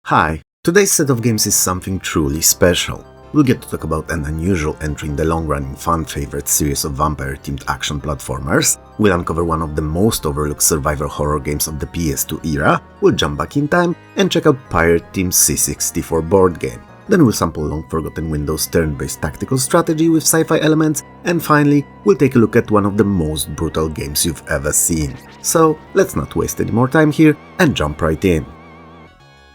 Hi, today's set of games is something truly special. We'll get to talk about an unusual entry in the long-running fan-favorite series of vampire-themed action platformers, we'll uncover one of the most overlooked survival horror games of the PS2 era, we'll jump back in time and check out pirate-themed C64 board game. Then we'll sample long-forgotten Windows turn-based tactical strategy with sci-fi elements, and finally, we'll take a look at one of the most brutal games you've ever seen. So, let's not waste any more time here and jump right in.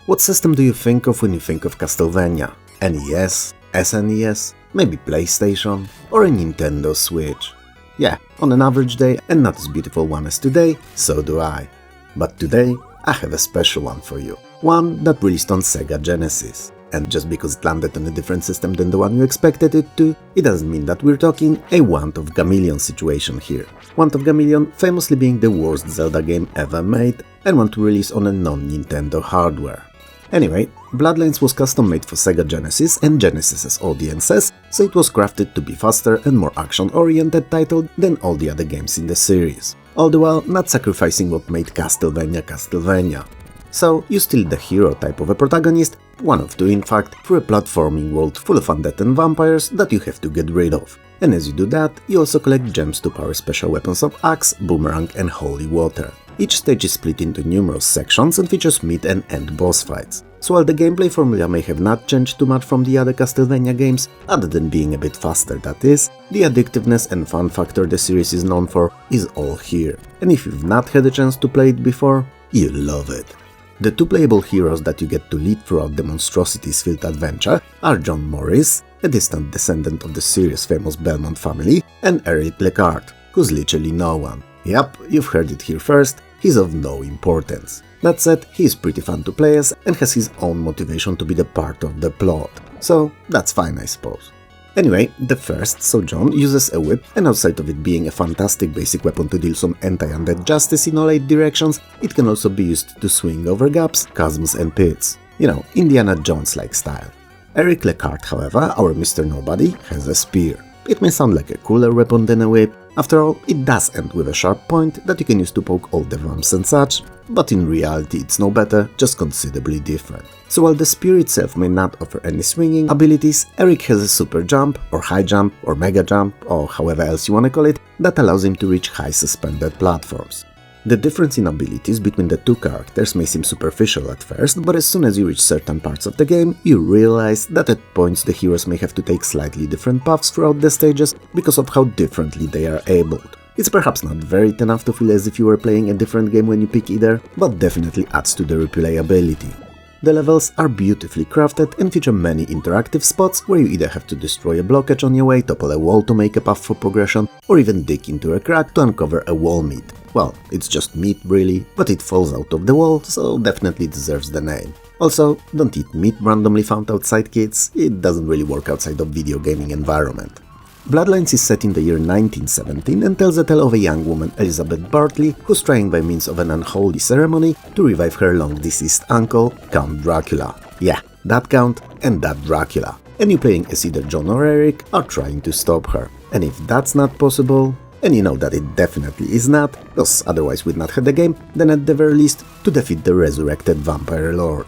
What system do you think of when you think of Castlevania? NES? SNES? Maybe PlayStation? Or a Nintendo Switch? Yeah, on an average day and not as beautiful one as today, so do I. But today, I have a special one for you. One that released on SEGA Genesis. And just because it landed on a different system than the one you expected it to, it doesn't mean that we're talking a Want of Gamillion situation here. Want of Gamillion famously being the worst Zelda game ever made and one to release on a non-Nintendo hardware. Anyway, Bloodlines was custom made for SEGA Genesis and Genesis's audiences, so it was crafted to be faster and more action-oriented title than all the other games in the series, all the while not sacrificing what made Castlevania Castlevania. So, you steal the hero type of a protagonist, one of two in fact, through a platforming world full of undead and vampires that you have to get rid of. And as you do that, you also collect gems to power special weapons of Axe, Boomerang and Holy Water. Each stage is split into numerous sections and features mid and end boss fights. So while the gameplay formula may have not changed too much from the other Castlevania games, other than being a bit faster that is, the addictiveness and fun factor the series is known for is all here. And if you've not had a chance to play it before, you'll love it. The two playable heroes that you get to lead throughout the monstrosities-filled adventure are John Morris, a distant descendant of the series' famous Belmont family, and Eric Lecard, who's literally no one. Yep, you've heard it here first, he's of no importance. That said, he's pretty fun to play as and has his own motivation to be the part of the plot. So, that's fine I suppose. Anyway, the first, so John, uses a whip, and outside of it being a fantastic basic weapon to deal some anti-undead justice in all 8 directions, it can also be used to swing over gaps, chasms and pits. You know, Indiana Jones-like style. Eric Lecard, however, our Mr. Nobody, has a spear. It may sound like a cooler weapon than a whip, after all, it does end with a sharp point that you can use to poke all the vamps and such, but in reality it's no better, just considerably different. So while the spear itself may not offer any swinging abilities, Eric has a super jump, or high jump, or mega jump, or however else you wanna call it, that allows him to reach high suspended platforms. The difference in abilities between the two characters may seem superficial at first, but as soon as you reach certain parts of the game, you realize that at points the heroes may have to take slightly different paths throughout the stages because of how differently they are abled. It's perhaps not varied enough to feel as if you were playing a different game when you pick either, but definitely adds to the replayability. The levels are beautifully crafted and feature many interactive spots where you either have to destroy a blockage on your way, topple a wall to make a path for progression, or even dig into a crack to uncover a wall meat. Well, it's just meat really, but it falls out of the wall, so definitely deserves the name. Also, don't eat meat randomly found outside, kids, it doesn't really work outside of video gaming environment. Bloodlines is set in the year 1917 and tells the tale of a young woman, Elizabeth Bartley, who's trying by means of an unholy ceremony to revive her long-deceased uncle, Count Dracula. Yeah, that Count and that Dracula. And you playing as either John or Eric are trying to stop her. And if that's not possible, and you know that it definitely is not, because otherwise we'd not have the game, then at the very least, to defeat the resurrected vampire lord.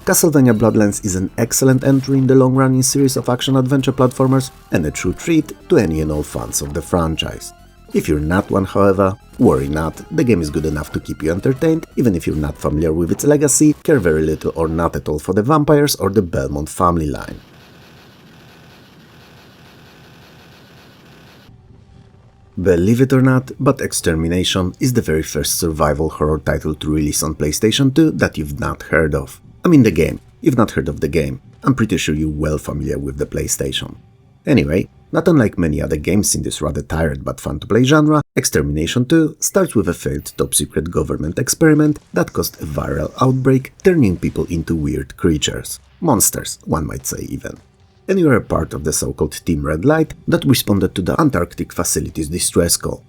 Castlevania Bloodlines is an excellent entry in the long-running series of action-adventure platformers and a true treat to any and all fans of the franchise. If you're not one, however, worry not, the game is good enough to keep you entertained, even if you're not familiar with its legacy, care very little or not at all for the vampires or the Belmont family line. Believe it or not, but Extermination is the very first survival horror title to release on PlayStation 2 that you've not heard of. I mean the game. You've not heard of the game. I'm pretty sure you're well familiar with the PlayStation. Anyway, not unlike many other games in this rather tired but fun to play genre, Extermination 2 starts with a failed top-secret government experiment that caused a viral outbreak, turning people into weird creatures. Monsters, one might say even. And you are a part of the so-called Team Red Light that responded to the Antarctic facility's distress call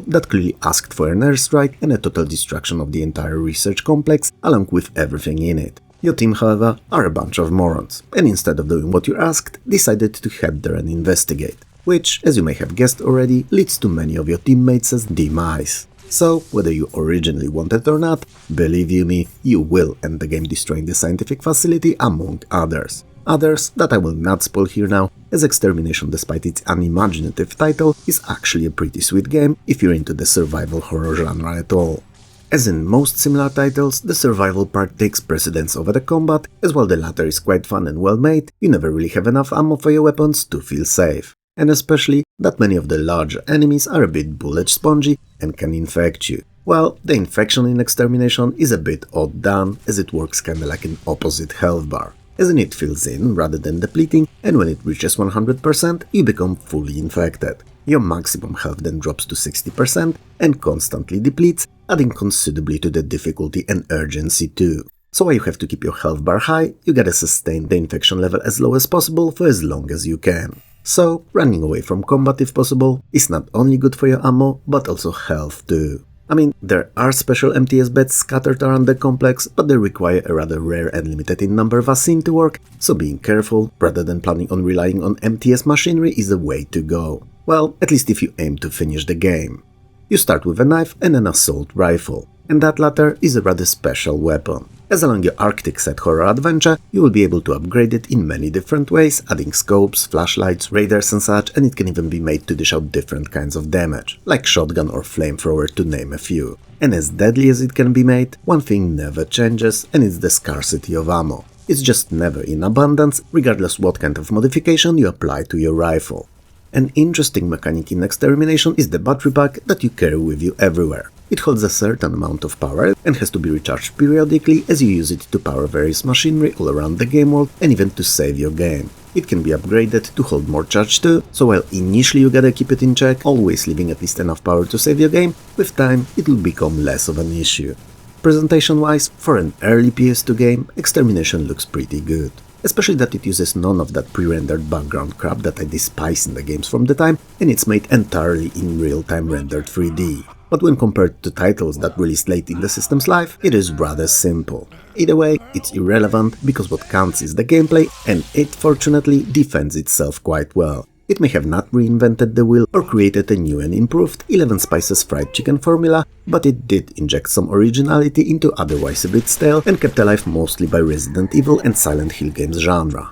that clearly asked for an airstrike and a total destruction of the entire research complex along with everything in it. Your team, however, are a bunch of morons, and instead of doing what you're asked, decided to head there and investigate, which, as you may have guessed already, leads to many of your teammates' demise. So, whether you originally wanted it or not, believe you me, you will end the game destroying the scientific facility among others. Others that I will not spoil here now, as Extermination, despite its unimaginative title, is actually a pretty sweet game if you're into the survival horror genre at all. As in most similar titles, the survival part takes precedence over the combat, as while the latter is quite fun and well made, you never really have enough ammo for your weapons to feel safe. And especially that many of the larger enemies are a bit bullet spongy and can infect you. Well, the infection in Extermination is a bit odd done, as it works kinda like an opposite health bar, as in it fills in rather than depleting, and when it reaches 100%, you become fully infected. Your maximum health then drops to 60% and constantly depletes, adding considerably to the difficulty and urgency too. So while you have to keep your health bar high, you gotta sustain the infection level as low as possible for as long as you can. So, running away from combat if possible is not only good for your ammo, but also health too. I mean, there are special MTS beds scattered around the complex, but they require a rather rare and limited in number vaccine to work, so being careful, rather than planning on relying on MTS machinery, is the way to go. Well, at least if you aim to finish the game. You start with a knife and an assault rifle, and that latter is a rather special weapon. As along your Arctic set horror adventure, you will be able to upgrade it in many different ways, adding scopes, flashlights, radars and such, and it can even be made to dish out different kinds of damage, like shotgun or flamethrower to name a few. And as deadly as it can be made, one thing never changes, and it's the scarcity of ammo. It's just never in abundance, regardless what kind of modification you apply to your rifle. An interesting mechanic in Extermination is the battery pack that you carry with you everywhere. It holds a certain amount of power and has to be recharged periodically as you use it to power various machinery all around the game world and even to save your game. It can be upgraded to hold more charge too, so while initially you gotta keep it in check, always leaving at least enough power to save your game, with time it will become less of an issue. Presentation-wise, for an early PS2 game, Extermination looks pretty good. Especially that it uses none of that pre-rendered background crap that I despise in the games from the time, and it's made entirely in real-time rendered 3D. But when compared to titles that released late in the system's life, it is rather simple. Either way, it's irrelevant because what counts is the gameplay, and it fortunately defends itself quite well. It may have not reinvented the wheel or created a new and improved 11 spices fried chicken formula, but it did inject some originality into otherwise a bit stale and kept alive mostly by Resident Evil and Silent Hill games genre.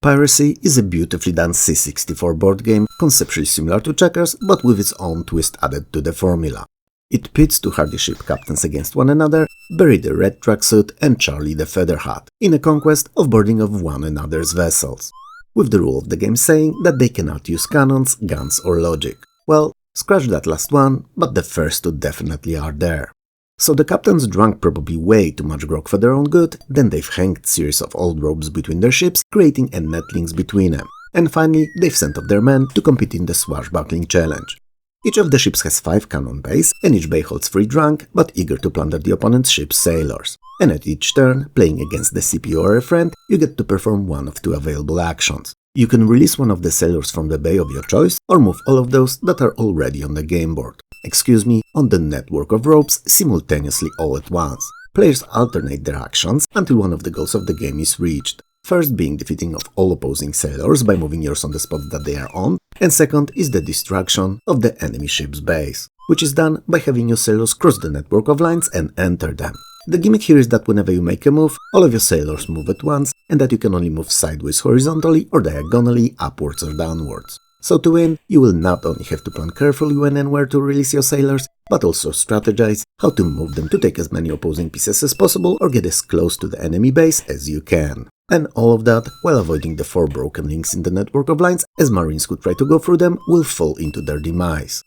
Piracy is a beautifully done C64 board game, conceptually similar to checkers, but with its own twist added to the formula. It pits two hardy ship captains against one another, Barry the Red Tracksuit and Charlie the Featherhat, in a conquest of boarding of one another's vessels, with the rule of the game saying that they cannot use cannons, guns or logic. Well, scratch that last one, but the first two definitely are there. So the captains drank probably way too much grog for their own good, then they've hanged series of old ropes between their ships, creating a net links between them, and finally they've sent off their men to compete in the swashbuckling challenge. Each of the ships has 5 cannon bays, and each bay holds 3 drunk, but eager to plunder the opponent's ship's sailors. And at each turn, playing against the CPU or a friend, you get to perform one of 2 available actions. You can release one of the sailors from the bay of your choice, or move all of those that are already on the game board. On the network of ropes simultaneously all at once. Players alternate their actions until one of the goals of the game is reached. First being defeating of all opposing sailors by moving yours on the spots that they are on, and second is the destruction of the enemy ship's base, which is done by having your sailors cross the network of lines and enter them. The gimmick here is that whenever you make a move, all of your sailors move at once, and that you can only move sideways horizontally or diagonally, upwards or downwards. So to win, you will not only have to plan carefully when and where to release your sailors, but also strategize how to move them to take as many opposing pieces as possible or get as close to the enemy base as you can. And all of that while avoiding the 4 broken links in the network of lines, as Marines who try to go through them will fall into their demise.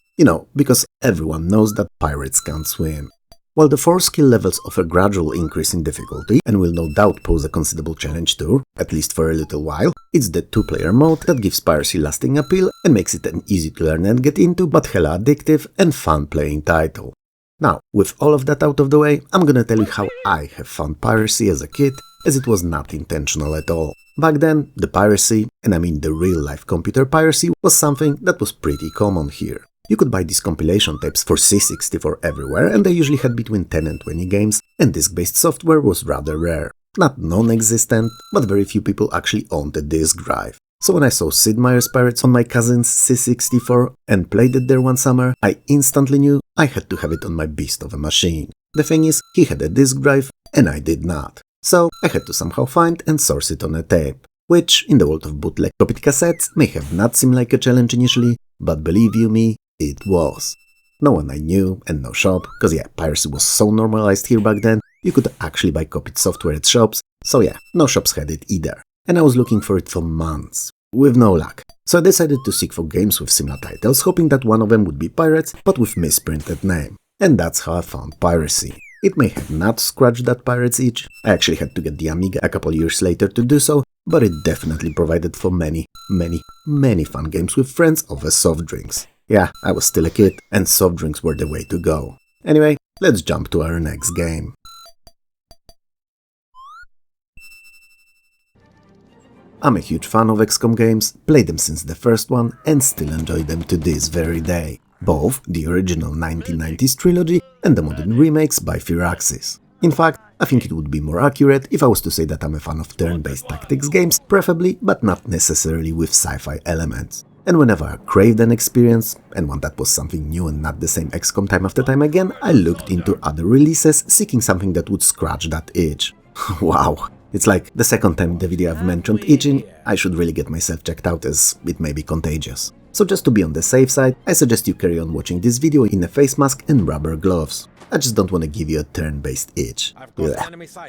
Because everyone knows that pirates can't swim. While the 4 skill levels offer gradual increase in difficulty and will no doubt pose a considerable challenge too, at least for a little while, it's the 2-player mode that gives Piracy lasting appeal and makes it an easy to learn and get into but hella addictive and fun playing title. Now, with all of that out of the way, I'm gonna tell you how I have found Piracy as a kid, as it was not intentional at all. Back then, the piracy, and I mean the real-life computer piracy, was something that was pretty common here. You could buy these compilation tapes for C64 everywhere, and they usually had between 10 and 20 games, and disk-based software was rather rare. Not non-existent, but very few people actually owned a disk drive. So when I saw Sid Meier's Pirates on my cousin's C64 and played it there one summer, I instantly knew I had to have it on my beast of a machine. The thing is, he had a disk drive and I did not. So I had to somehow find and source it on a tape, which, in the world of bootleg copied cassettes, may have not seemed like a challenge initially, but believe you me, it was. No one I knew and no shop, cause yeah, piracy was so normalized here back then, you could actually buy copied software at shops, so yeah, no shops had it either. And I was looking for it for months, with no luck. So I decided to seek for games with similar titles, hoping that one of them would be Pirates, but with misprinted name. And that's how I found Piracy. It may have not scratched that Pirates itch, I actually had to get the Amiga a couple years later to do so, but it definitely provided for many fun games with friends over soft drinks. Yeah, I was still a kid, and soft drinks were the way to go. Anyway, let's jump to our next game. I'm a huge fan of XCOM games, played them since the first one, and still enjoy them to this very day. Both the original 1990s trilogy and the modern remakes by Firaxis. In fact, I think it would be more accurate if I was to say that I'm a fan of turn-based tactics games, preferably, but not necessarily with sci-fi elements. And whenever I craved an experience, and one that was something new and not the same XCOM time after time again, I looked into other releases, seeking something that would scratch that itch. Wow, it's like the second time in the video I've mentioned itching, I should really get myself checked out as it may be contagious. So just to be on the safe side, I suggest you carry on watching this video in a face mask and rubber gloves. I just don't want to give you a turn-based itch.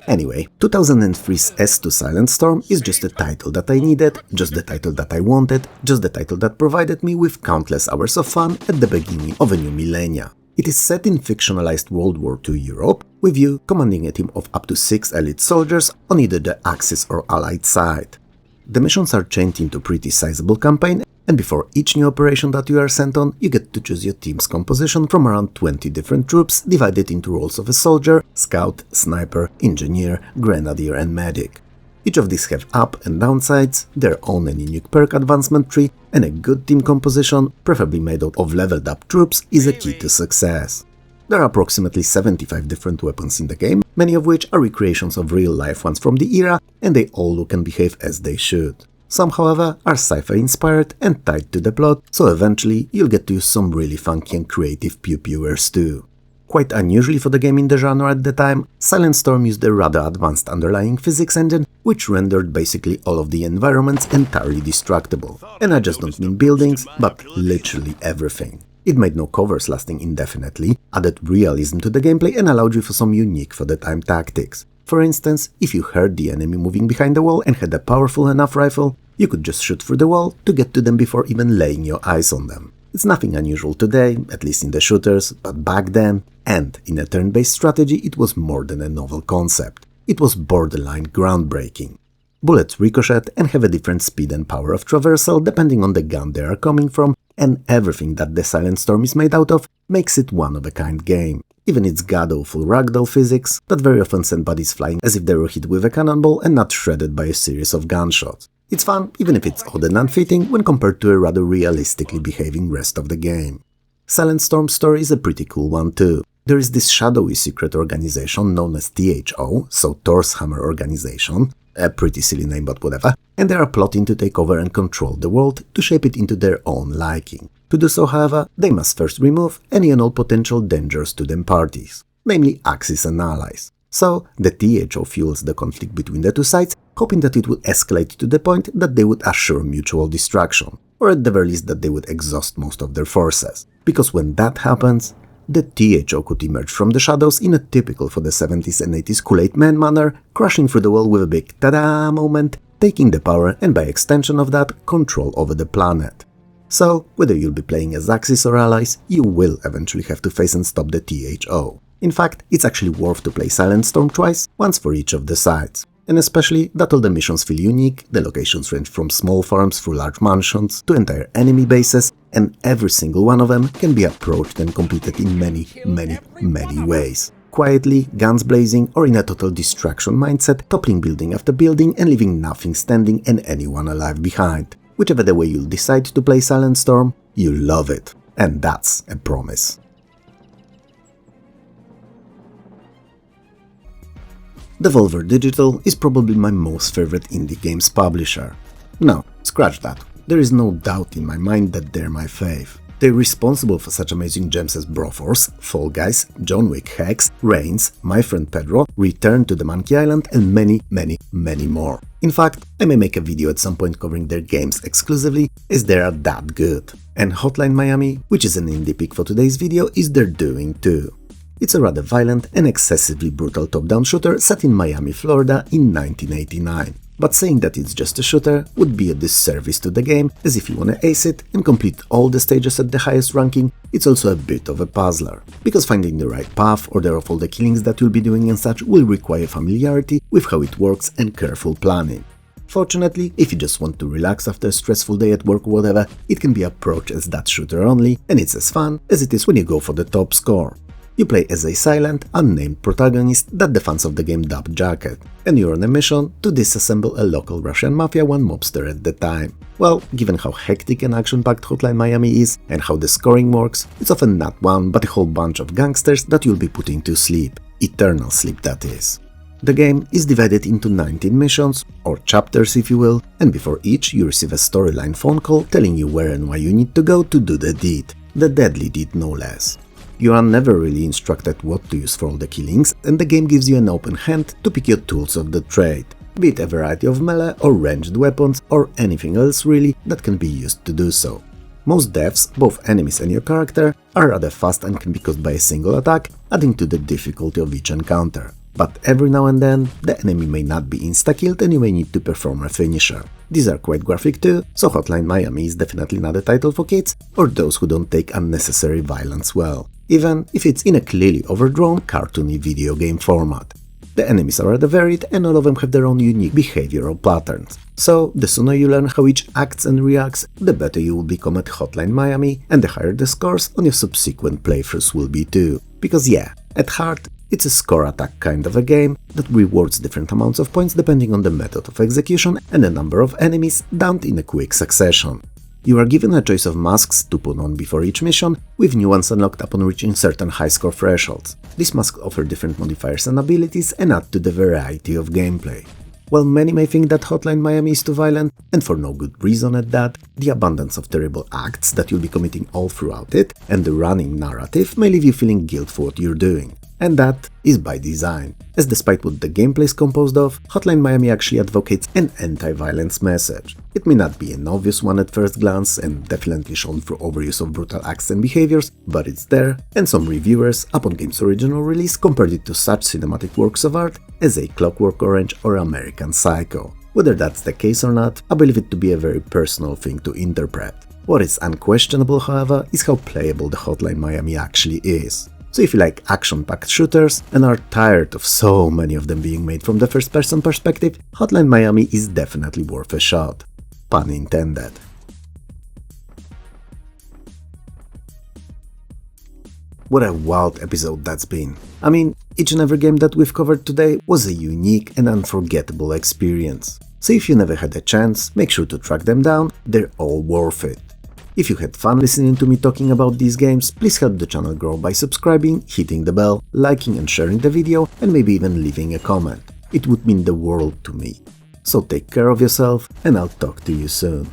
Anyway, 2003's S2 Silent Storm is just a title that I needed, just the title that I wanted, just the title that provided me with countless hours of fun at the beginning of a new millennia. It is set in fictionalized World War II Europe, with you commanding a team of up to 6 elite soldiers on either the Axis or Allied side. The missions are chained into pretty sizable campaign, and before each new operation that you are sent on, you get to choose your team's composition from around 20 different troops divided into roles of a soldier, scout, sniper, engineer, grenadier and medic. Each of these have up and downsides, their own and unique perk advancement tree, and a good team composition, preferably made out of leveled up troops, is a key to success. There are approximately 75 different weapons in the game, many of which are recreations of real-life ones from the era, and they all look and behave as they should. Some, however, are sci-fi inspired and tied to the plot, so eventually you'll get to use some really funky and creative pew-pewers too. Quite unusually for the game in the genre at the time, Silent Storm used a rather advanced underlying physics engine, which rendered basically all of the environments entirely destructible. And I just don't mean buildings, but literally everything. It made no covers lasting indefinitely, added realism to the gameplay and allowed you for some unique for the time tactics. For instance, if you heard the enemy moving behind the wall and had a powerful enough rifle, you could just shoot through the wall to get to them before even laying your eyes on them. It's nothing unusual today, at least in the shooters, but back then, and in a turn-based strategy, it was more than a novel concept. It was borderline groundbreaking. Bullets ricochet and have a different speed and power of traversal depending on the gun they are coming from, and everything that the Silent Storm is made out of makes it one-of-a-kind game. Even its god-awful ragdoll physics that very often send bodies flying as if they were hit with a cannonball and not shredded by a series of gunshots. It's fun, even if it's odd and unfitting when compared to a rather realistically behaving rest of the game. Silent Storm's story is a pretty cool one too. There is this shadowy secret organization known as THO, so Thor's Hammer Organization, a pretty silly name but whatever, and they are plotting to take over and control the world to shape it into their own liking. To do so, however, they must first remove any and all potential dangers to them parties, namely Axis and allies. So, the THO fuels the conflict between the two sides, hoping that it would escalate to the point that they would assure mutual destruction, or at the very least that they would exhaust most of their forces. Because when that happens, the THO could emerge from the shadows in a typical for the 70s and 80s Kool-Aid Man manner, crashing through the wall with a big ta-da moment, taking the power and by extension of that, control over the planet. So, whether you'll be playing as Axis or allies, you will eventually have to face and stop the THO. In fact, it's actually worth to play Silent Storm twice, once for each of the sides. And especially that all the missions feel unique, the locations range from small farms through large mansions to entire enemy bases, and every single one of them can be approached and completed in many ways. Quietly, guns blazing, or in a total distraction mindset, toppling building after building and leaving nothing standing and anyone alive behind. Whichever the way you'll decide to play Silent Storm, you'll love it. And that's a promise. Devolver Digital is probably my most favorite indie games publisher. No, scratch that. There is no doubt in my mind that they're my fave. They're responsible for such amazing gems as Broforce, Fall Guys, John Wick Hex, Reigns, My Friend Pedro, Return to the Monkey Island, and many more. In fact, I may make a video at some point covering their games exclusively, as they are that good. And Hotline Miami, which is an indie pick for today's video, is their doing too. It's a rather violent and excessively brutal top-down shooter set in Miami, Florida in 1989. But saying that it's just a shooter would be a disservice to the game, as if you wanna ace it and complete all the stages at the highest ranking, it's also a bit of a puzzler. Because finding the right path, order of all the killings that you'll be doing and such will require familiarity with how it works and careful planning. Fortunately, if you just want to relax after a stressful day at work or whatever, it can be approached as that shooter only, and it's as fun as it is when you go for the top score. You play as a silent, unnamed protagonist that the fans of the game dubbed Jacket, and you're on a mission to disassemble a local Russian Mafia 1 mobster at the time. Well, given how hectic and action-packed Hotline Miami is, and how the scoring works, it's often not one but a whole bunch of gangsters that you'll be putting to sleep. Eternal sleep, that is. The game is divided into 19 missions, or chapters if you will, and before each you receive a storyline phone call telling you where and why you need to go to do the deed. The deadly deed, no less. You are never really instructed what to use for all the killings, and the game gives you an open hand to pick your tools of the trade, be it a variety of melee or ranged weapons or anything else really that can be used to do so. Most deaths, both enemies and your character, are rather fast and can be caused by a single attack, adding to the difficulty of each encounter. But every now and then, the enemy may not be insta-killed and you may need to perform a finisher. These are quite graphic too, so Hotline Miami is definitely not a title for kids or those who don't take unnecessary violence well, even if it's in a clearly overdrawn, cartoony video game format. The enemies are rather varied and all of them have their own unique behavioral patterns. So, the sooner you learn how each acts and reacts, the better you will become at Hotline Miami, and the higher the scores on your subsequent playthroughs will be too. Because yeah, at heart, it's a score attack kind of a game that rewards different amounts of points depending on the method of execution and the number of enemies downed in a quick succession. You are given a choice of masks to put on before each mission, with new ones unlocked upon reaching certain high score thresholds. These masks offer different modifiers and abilities and add to the variety of gameplay. While many may think that Hotline Miami is too violent, and for no good reason at that, the abundance of terrible acts that you'll be committing all throughout it, and the running narrative may leave you feeling guilt for what you're doing. And that is by design, as despite what the gameplay is composed of, Hotline Miami actually advocates an anti-violence message. It may not be an obvious one at first glance, and definitely shown through overuse of brutal acts and behaviors, but it's there, and some reviewers, upon game's original release, compared it to such cinematic works of art as A Clockwork Orange or American Psycho. Whether that's the case or not, I believe it to be a very personal thing to interpret. What is unquestionable, however, is how playable the Hotline Miami actually is. So if you like action-packed shooters and are tired of so many of them being made from the first-person perspective, Hotline Miami is definitely worth a shot. Pun intended. What a wild episode that's been. I mean, each and every game that we've covered today was a unique and unforgettable experience. So if you never had a chance, make sure to track them down, they're all worth it. If you had fun listening to me talking about these games, please help the channel grow by subscribing, hitting the bell, liking and sharing the video, and maybe even leaving a comment. It would mean the world to me. So take care of yourself, and I'll talk to you soon.